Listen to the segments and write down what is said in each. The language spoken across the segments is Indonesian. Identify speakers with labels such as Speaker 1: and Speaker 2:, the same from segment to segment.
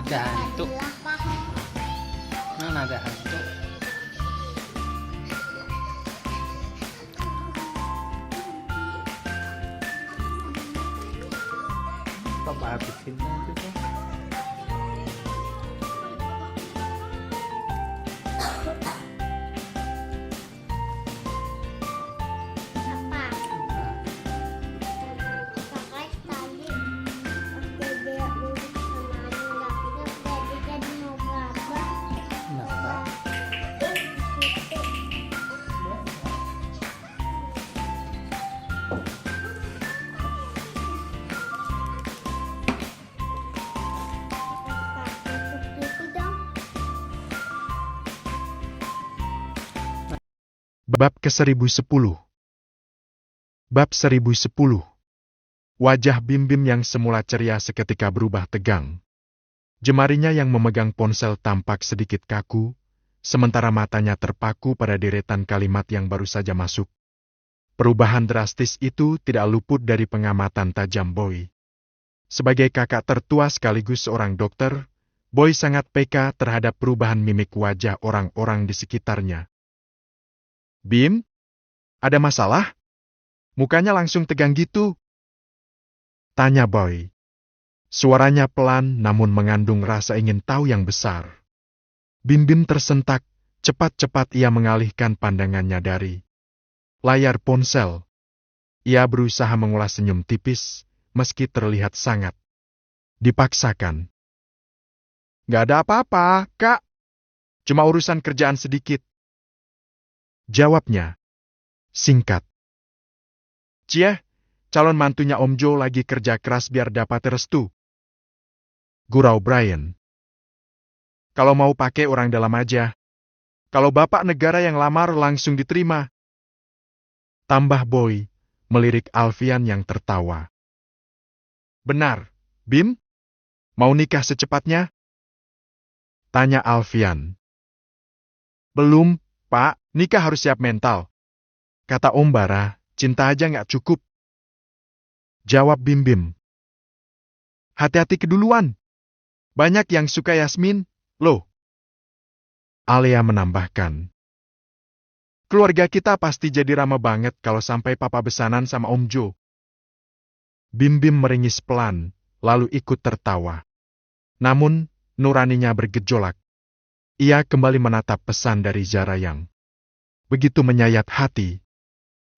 Speaker 1: Ada hantu.
Speaker 2: Jadilah Pak.
Speaker 1: Mana ada hantu? Papa habisin aja tuh.
Speaker 2: Apa? Pakai tadi waktu dia lulus kemarin nggak jadi mau berapa?
Speaker 1: Kenapa?
Speaker 3: Bab ke-1010. Bab 1010. Wajah Bim-Bim yang semula ceria seketika berubah tegang. Jemarinya yang memegang ponsel tampak sedikit kaku, sementara matanya terpaku pada deretan kalimat yang baru saja masuk. Perubahan drastis itu tidak luput dari pengamatan tajam Boy. Sebagai kakak tertua sekaligus seorang dokter, Boy sangat peka terhadap perubahan mimik wajah orang-orang di sekitarnya. Bim? Ada masalah? Mukanya langsung tegang gitu. Tanya Boy. Suaranya pelan namun mengandung rasa ingin tahu yang besar. Bim-Bim tersentak, cepat-cepat ia mengalihkan pandangannya dari layar ponsel. Ia berusaha mengulas senyum tipis, meski terlihat sangat dipaksakan. Gak ada apa-apa, Kak. Cuma urusan kerjaan sedikit. Jawabnya. Singkat. Cie, calon mantunya Om Joe lagi kerja keras biar dapat restu. Gurau Brian. Kalau mau pakai orang dalam aja. Kalau bapak negara yang lamar langsung diterima. Tambah Boy, melirik Alfian yang tertawa. Benar, Bim? Mau nikah secepatnya? Tanya Alfian. Belum, Pak, nikah harus siap mental. Kata Om Bara, cinta aja nggak cukup. Jawab Bim-Bim. Hati-hati keduluan. Banyak yang suka Yasmin, loh. Alia menambahkan. Keluarga kita pasti jadi ramah banget kalau sampai papa besanan sama Om Joe. Bim-Bim meringis pelan, lalu ikut tertawa. Namun, nuraninya bergejolak. Ia kembali menatap pesan dari Zara yang begitu menyayat hati.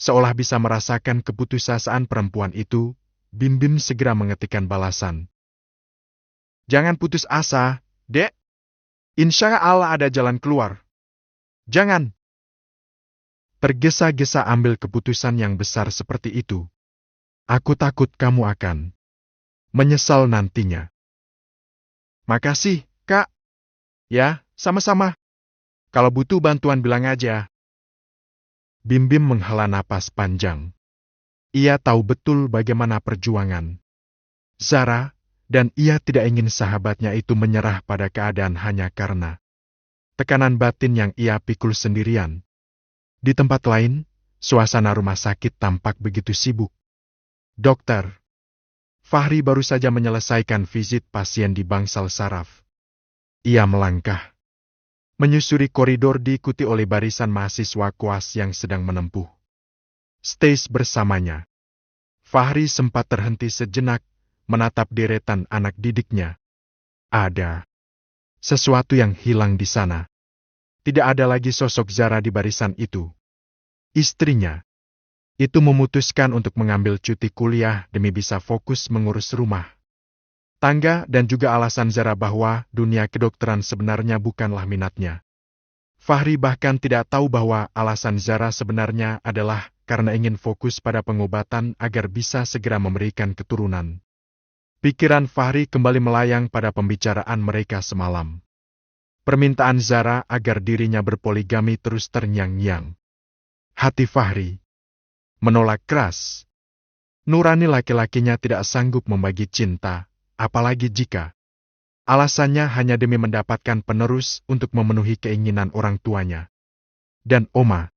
Speaker 3: Seolah bisa merasakan keputusasaan perempuan itu, Bim-Bim segera mengetikkan balasan. Jangan putus asa, Dek. Insya Allah ada jalan keluar. Jangan. Tergesa-gesa ambil keputusan yang besar seperti itu. Aku takut kamu akan menyesal nantinya. Makasih, Kak. Ya, sama-sama. Kalau butuh bantuan bilang aja. Bim-Bim menghela napas panjang. Ia tahu betul bagaimana perjuangan Zara, dan ia tidak ingin sahabatnya itu menyerah pada keadaan hanya karena tekanan batin yang ia pikul sendirian. Di tempat lain, suasana rumah sakit tampak begitu sibuk. Dokter Fahri baru saja menyelesaikan visit pasien di bangsal saraf. Ia melangkah, menyusuri koridor diikuti oleh barisan mahasiswa koas yang sedang menempuh stage bersamanya. Fahri sempat terhenti sejenak, menatap deretan anak didiknya. Ada sesuatu yang hilang di sana. Tidak ada lagi sosok Zara di barisan itu. Istrinya itu memutuskan untuk mengambil cuti kuliah demi bisa fokus mengurus rumah tangga dan juga alasan Zara bahwa dunia kedokteran sebenarnya bukanlah minatnya. Fahri bahkan tidak tahu bahwa alasan Zara sebenarnya adalah karena ingin fokus pada pengobatan agar bisa segera memberikan keturunan. Pikiran Fahri kembali melayang pada pembicaraan mereka semalam. Permintaan Zara agar dirinya berpoligami terus terngiang-ngiang. Hati Fahri menolak keras. Nurani laki-lakinya tidak sanggup membagi cinta, apalagi jika alasannya hanya demi mendapatkan penerus untuk memenuhi keinginan orang tuanya. Dan Oma.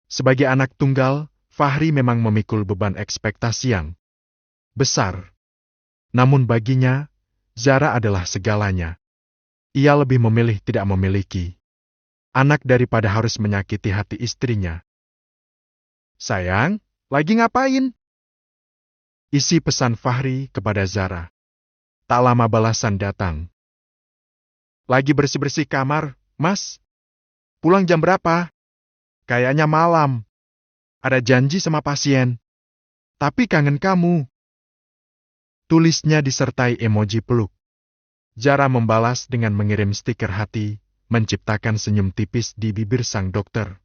Speaker 3: Sebagai anak tunggal, Fahri memang memikul beban ekspektasi yang besar. Namun baginya, Zara adalah segalanya. Ia lebih memilih tidak memiliki anak daripada harus menyakiti hati istrinya. Sayang, lagi ngapain? Isi pesan Fahri kepada Zara. Tak lama balasan datang. Lagi bersih-bersih kamar, Mas. Pulang jam berapa? Kayaknya malam. Ada janji sama pasien. Tapi kangen kamu. Tulisnya disertai emoji peluk. Zara membalas dengan mengirim stiker hati, menciptakan senyum tipis di bibir sang dokter.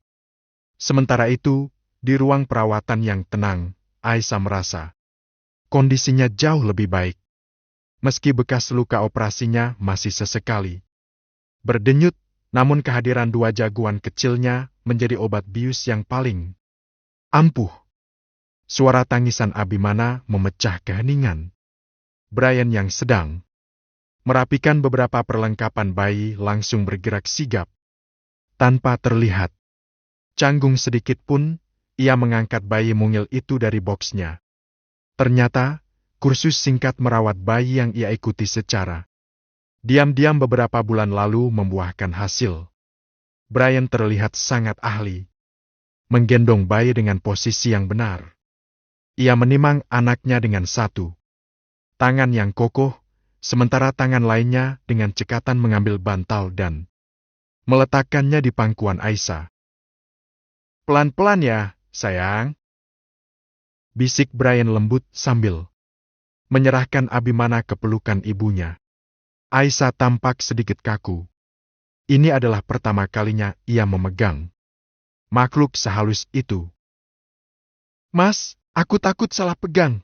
Speaker 3: Sementara itu, di ruang perawatan yang tenang, Aisyah merasa kondisinya jauh lebih baik. Meski bekas luka operasinya masih sesekali berdenyut, namun kehadiran dua jagoan kecilnya menjadi obat bius yang paling ampuh. Suara tangisan Abimana memecah keheningan. Brian yang sedang merapikan beberapa perlengkapan bayi langsung bergerak sigap. Tanpa terlihat canggung sedikit pun, ia mengangkat bayi mungil itu dari boksnya. Ternyata, kursus singkat merawat bayi yang ia ikuti secara diam-diam beberapa bulan lalu membuahkan hasil. Brian terlihat sangat ahli menggendong bayi dengan posisi yang benar. Ia menimang anaknya dengan satu tangan yang kokoh, sementara tangan lainnya dengan cekatan mengambil bantal dan meletakkannya di pangkuan Aisyah. Pelan-pelan ya, sayang. Bisik Brian lembut sambil menyerahkan Abimana ke pelukan ibunya. Aisyah tampak sedikit kaku. Ini adalah pertama kalinya ia memegang makhluk sehalus itu. Mas, aku takut salah pegang.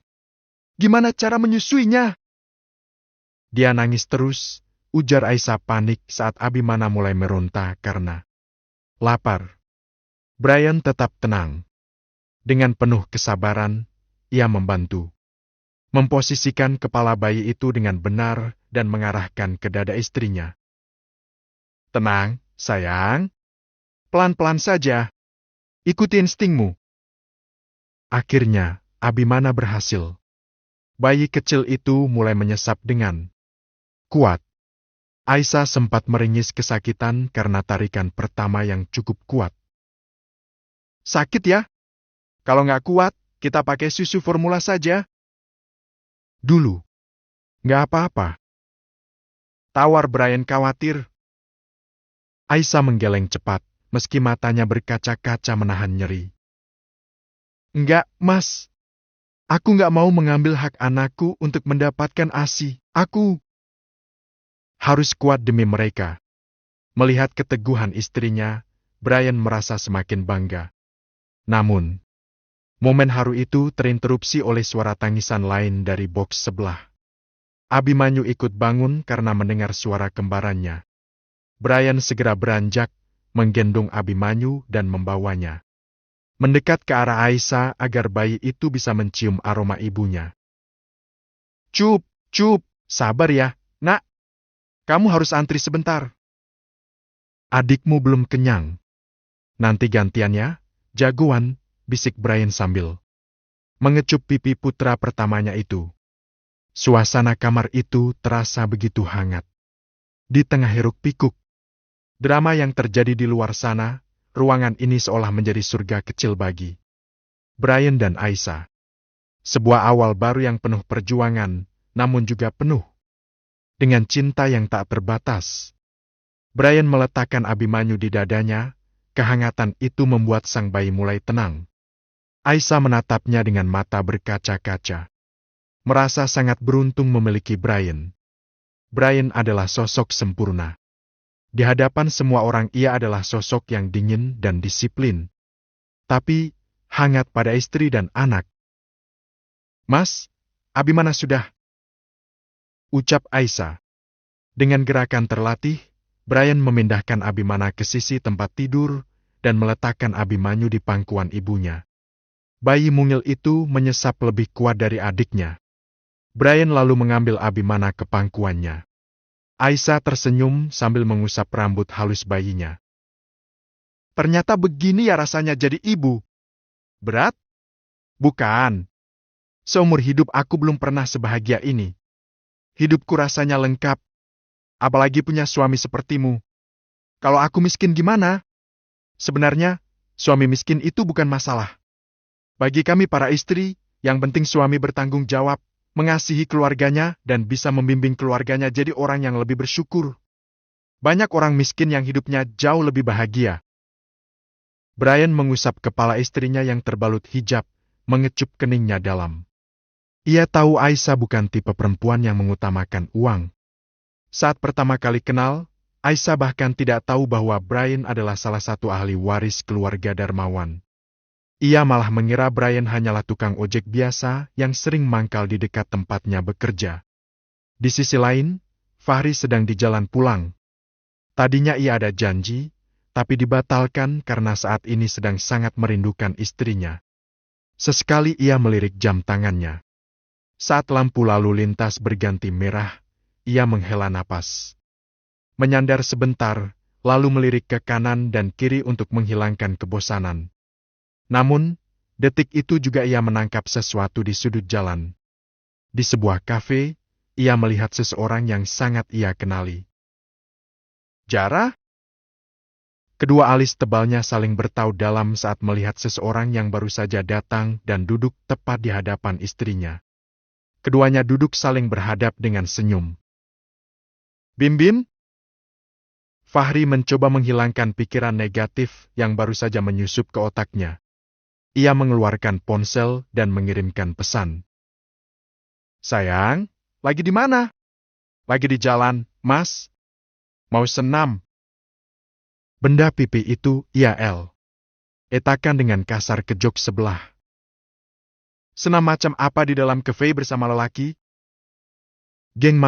Speaker 3: Gimana cara menyusuinya? Dia nangis terus, ujar Aisyah panik saat Abimana mulai meronta karena lapar. Brian tetap tenang. Dengan penuh kesabaran, ia membantu memposisikan kepala bayi itu dengan benar dan mengarahkan ke dada istrinya. Tenang, sayang. Pelan-pelan saja. Ikuti instingmu. Akhirnya, Abimana berhasil. Bayi kecil itu mulai menyesap dengan kuat. Aisyah sempat meringis kesakitan karena tarikan pertama yang cukup kuat. Sakit ya? Kalau nggak kuat, kita pakai susu formula saja. Dulu. Nggak apa-apa. Tawar Brian khawatir. Aisyah menggeleng cepat, meski matanya berkaca-kaca menahan nyeri. Enggak, Mas. Aku nggak mau mengambil hak anakku untuk mendapatkan ASI. Aku harus kuat demi mereka. Melihat keteguhan istrinya, Brian merasa semakin bangga. Namun, momen haru itu terinterupsi oleh suara tangisan lain dari boks sebelah. Abimanyu ikut bangun karena mendengar suara kembarannya. Brian segera beranjak, menggendong Abimanyu dan membawanya mendekat ke arah Aisyah agar bayi itu bisa mencium aroma ibunya. Cup, sabar ya, nak. Kamu harus antri sebentar. Adikmu belum kenyang. Nanti gantiannya, jagoan, bisik Brian sambil mengecup pipi putra pertamanya itu. Suasana kamar itu terasa begitu hangat. Di tengah hiruk-pikuk drama yang terjadi di luar sana, ruangan ini seolah menjadi surga kecil bagi Brian dan Aisyah. Sebuah awal baru yang penuh perjuangan, namun juga penuh dengan cinta yang tak terbatas. Brian meletakkan Abimanyu di dadanya, kehangatan itu membuat sang bayi mulai tenang. Aisyah menatapnya dengan mata berkaca-kaca. Merasa sangat beruntung memiliki Brian. Brian adalah sosok sempurna. Di hadapan semua orang ia adalah sosok yang dingin dan disiplin. Tapi, hangat pada istri dan anak. Mas, Abimana sudah. Ucap Aisyah. Dengan gerakan terlatih, Brian memindahkan Abimana ke sisi tempat tidur dan meletakkan Abimanyu di pangkuan ibunya. Bayi mungil itu menyesap lebih kuat dari adiknya. Brian lalu mengambil Abimana ke pangkuannya. Aisyah tersenyum sambil mengusap rambut halus bayinya. Ternyata begini ya rasanya jadi ibu. Berat? Bukan. Seumur hidup aku belum pernah sebahagia ini. hidupku rasanya lengkap. Apalagi punya suami sepertimu. Kalau aku miskin gimana? Sebenarnya, suami miskin itu bukan masalah. Bagi kami para istri, yang penting suami bertanggung jawab, mengasihi keluarganya, dan bisa membimbing keluarganya jadi orang yang lebih bersyukur. Banyak orang miskin yang hidupnya jauh lebih bahagia. Brian mengusap kepala istrinya yang terbalut hijab, mengecup keningnya dalam. Ia tahu Aisyah bukan tipe perempuan yang mengutamakan uang. Saat pertama kali kenal, Aisyah bahkan tidak tahu bahwa Brian adalah salah satu ahli waris keluarga dermawan. Ia malah mengira Brian hanyalah tukang ojek biasa yang sering mangkal di dekat tempatnya bekerja. Di sisi lain, Fahri sedang di jalan pulang. Tadinya ia ada janji, tapi dibatalkan karena saat ini sedang sangat merindukan istrinya. Sesekali ia melirik jam tangannya. Saat lampu lalu lintas berganti merah, ia menghela napas. Menyandar sebentar, lalu melirik ke kanan dan kiri untuk menghilangkan kebosanan. Namun, detik itu juga ia menangkap sesuatu di sudut jalan. Di sebuah kafe, ia melihat seseorang yang sangat ia kenali. Jara? Kedua alis tebalnya saling bertaut dalam saat melihat seseorang yang baru saja datang dan duduk tepat di hadapan istrinya. Keduanya duduk saling berhadap dengan senyum. Bim Bim? Fahri mencoba menghilangkan pikiran negatif yang baru saja menyusup ke otaknya. Ia mengeluarkan ponsel dan mengirimkan pesan. Sayang, lagi di mana? Lagi di jalan, Mas. Mau senam? Benda pipi itu ia etakan dengan kasar ke jok sebelah. Senam macam apa di dalam kafe bersama lelaki? Geng